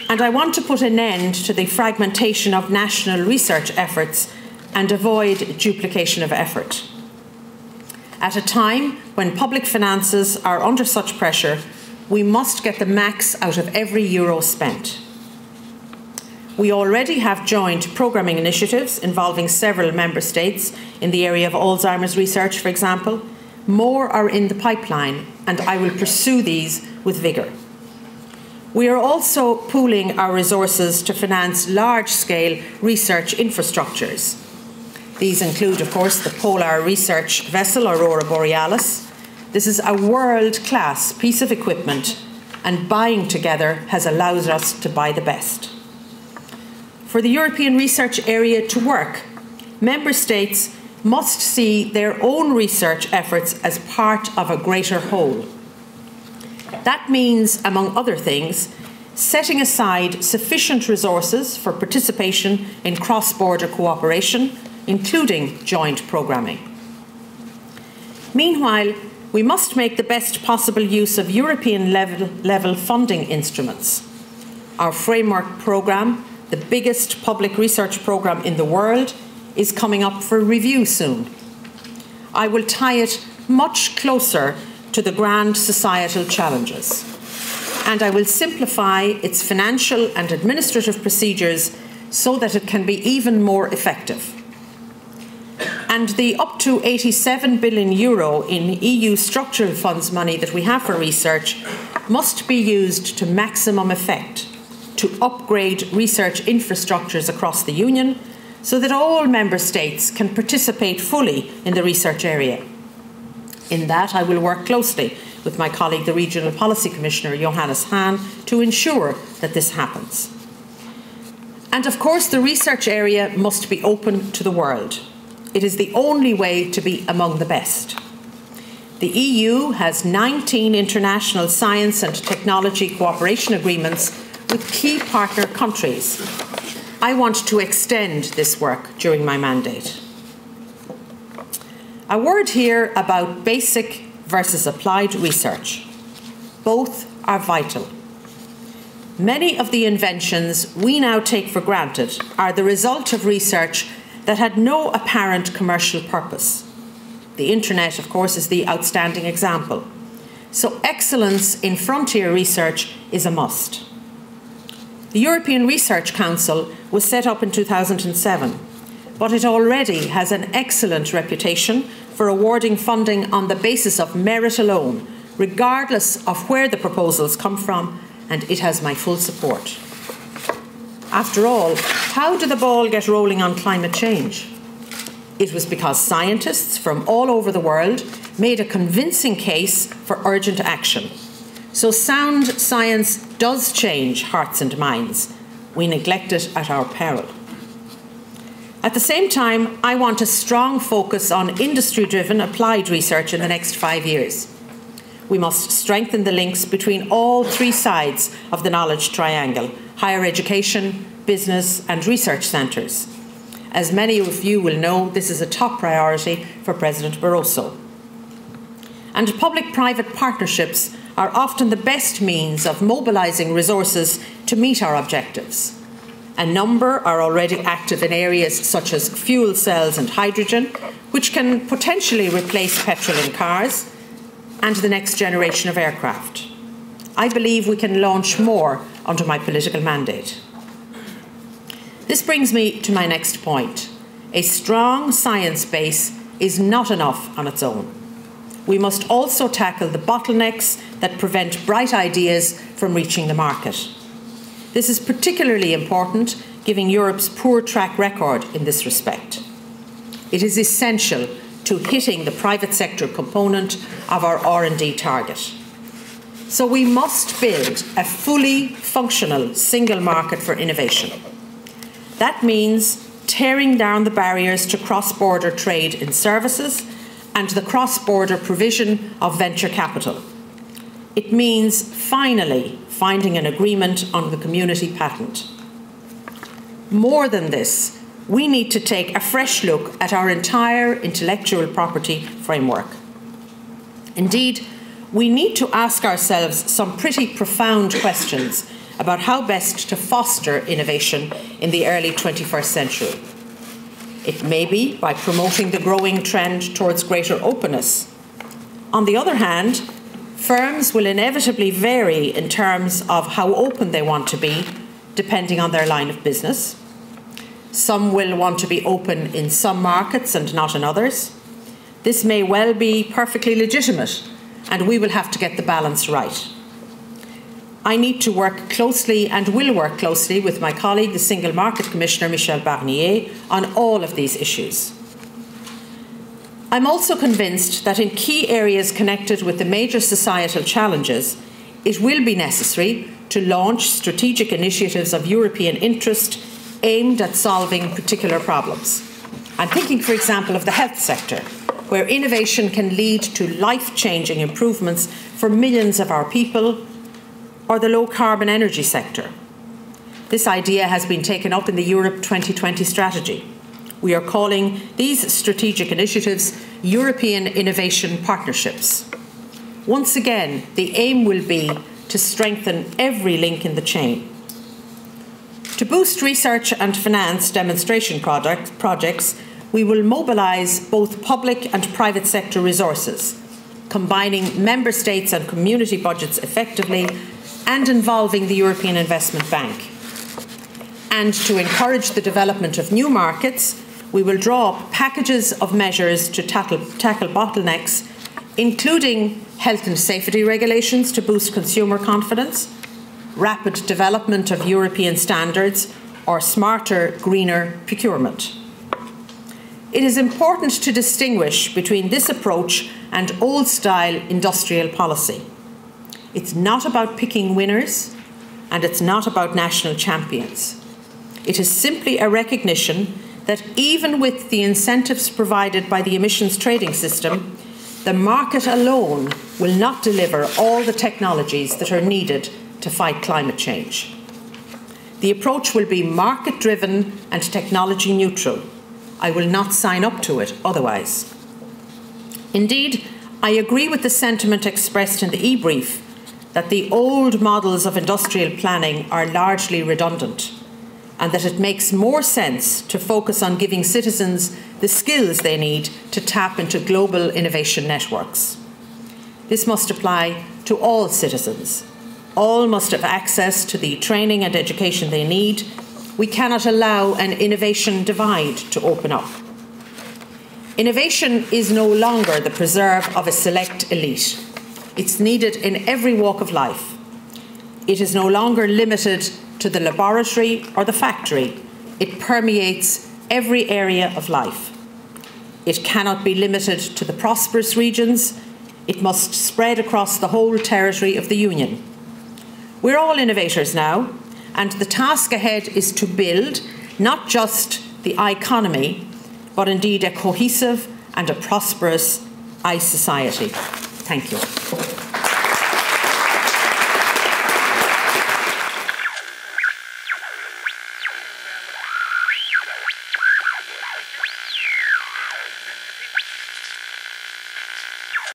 And I want to put an end to the fragmentation of national research efforts and avoid duplication of effort. At a time when public finances are under such pressure, we must get the max out of every euro spent. We already have joint programming initiatives involving several member states in the area of Alzheimer's research, for example. More are in the pipeline, and I will pursue these with vigour. We are also pooling our resources to finance large-scale research infrastructures. These include, of course, the Polar Research Vessel, Aurora Borealis. This is a world-class piece of equipment, and buying together has allowed us to buy the best. For the European research area to work, member states must see their own research efforts as part of a greater whole. That means, among other things, setting aside sufficient resources for participation in cross-border cooperation, including joint programming. Meanwhile, we must make the best possible use of European level funding instruments. Our framework programme, the biggest public research programme in the world, is coming up for review soon. I will tie it much closer to the grand societal challenges, and I will simplify its financial and administrative procedures so that it can be even more effective. And the up to €87 billion in EU structural funds money that we have for research must be used to maximum effect, to upgrade research infrastructures across the Union so that all member states can participate fully in the research area. In that, I will work closely with my colleague, the Regional Policy Commissioner, Johannes Hahn, to ensure that this happens. And of course, the research area must be open to the world. It is the only way to be among the best. The EU has 19 international science and technology cooperation agreements with key partner countries. I want to extend this work during my mandate. A word here about basic versus applied research. Both are vital. Many of the inventions we now take for granted are the result of research that had no apparent commercial purpose. The internet, of course, is the outstanding example. So excellence in frontier research is a must. The European Research Council was set up in 2007, but it already has an excellent reputation for awarding funding on the basis of merit alone, regardless of where the proposals come from, and it has my full support. After all, how did the ball get rolling on climate change? It was because scientists from all over the world made a convincing case for urgent action. So sound science does change hearts and minds. We neglect it at our peril. At the same time, I want a strong focus on industry-driven applied research in the next 5 years. We must strengthen the links between all three sides of the knowledge triangle: higher education, business and research centres. As many of you will know, this is a top priority for President Barroso. And public-private partnerships are often the best means of mobilising resources to meet our objectives. A number are already active in areas such as fuel cells and hydrogen, which can potentially replace petrol in cars and the next generation of aircraft. I believe we can launch more under my political mandate. This brings me to my next point. A strong science base is not enough on its own. We must also tackle the bottlenecks that prevent bright ideas from reaching the market. This is particularly important given Europe's poor track record in this respect. It is essential to hitting the private sector component of our R&D target. So we must build a fully functional single market for innovation. That means tearing down the barriers to cross-border trade in services and the cross-border provision of venture capital. It means finally finding an agreement on the community patent. More than this, we need to take a fresh look at our entire intellectual property framework. Indeed, we need to ask ourselves some pretty profound questions about how best to foster innovation in the early 21st century. It may be by promoting the growing trend towards greater openness. On the other hand, firms will inevitably vary in terms of how open they want to be, depending on their line of business. Some will want to be open in some markets and not in others. This may well be perfectly legitimate, and we will have to get the balance right. I need to work closely and will work closely with my colleague, the Single Market Commissioner, Michel Barnier, on all of these issues. I'm also convinced that in key areas connected with the major societal challenges, it will be necessary to launch strategic initiatives of European interest aimed at solving particular problems. I'm thinking, for example, of the health sector, where innovation can lead to life-changing improvements for millions of our people, or the low-carbon energy sector. This idea has been taken up in the Europe 2020 strategy. We are calling these strategic initiatives European Innovation Partnerships. Once again, the aim will be to strengthen every link in the chain. To boost research and finance demonstration projects, we will mobilise both public and private sector resources, combining member states and community budgets effectively and involving the European Investment Bank. And to encourage the development of new markets, we will draw up packages of measures to tackle bottlenecks, including health and safety regulations to boost consumer confidence, rapid development of European standards, or smarter, greener procurement. It is important to distinguish between this approach and old-style industrial policy. It's not about picking winners, and it's not about national champions. It is simply a recognition that even with the incentives provided by the emissions trading system, the market alone will not deliver all the technologies that are needed to fight climate change. The approach will be market-driven and technology-neutral. I will not sign up to it otherwise. Indeed, I agree with the sentiment expressed in the e-brief that the old models of industrial planning are largely redundant, and that it makes more sense to focus on giving citizens the skills they need to tap into global innovation networks. This must apply to all citizens. All must have access to the training and education they need. We cannot allow an innovation divide to open up. Innovation is no longer the preserve of a select elite. It's needed in every walk of life. It is no longer limited to the laboratory or the factory. It permeates every area of life. It cannot be limited to the prosperous regions. It must spread across the whole territory of the Union. We're all innovators now, and the task ahead is to build not just the economy, but indeed a cohesive and a prosperous I-society. Thank you.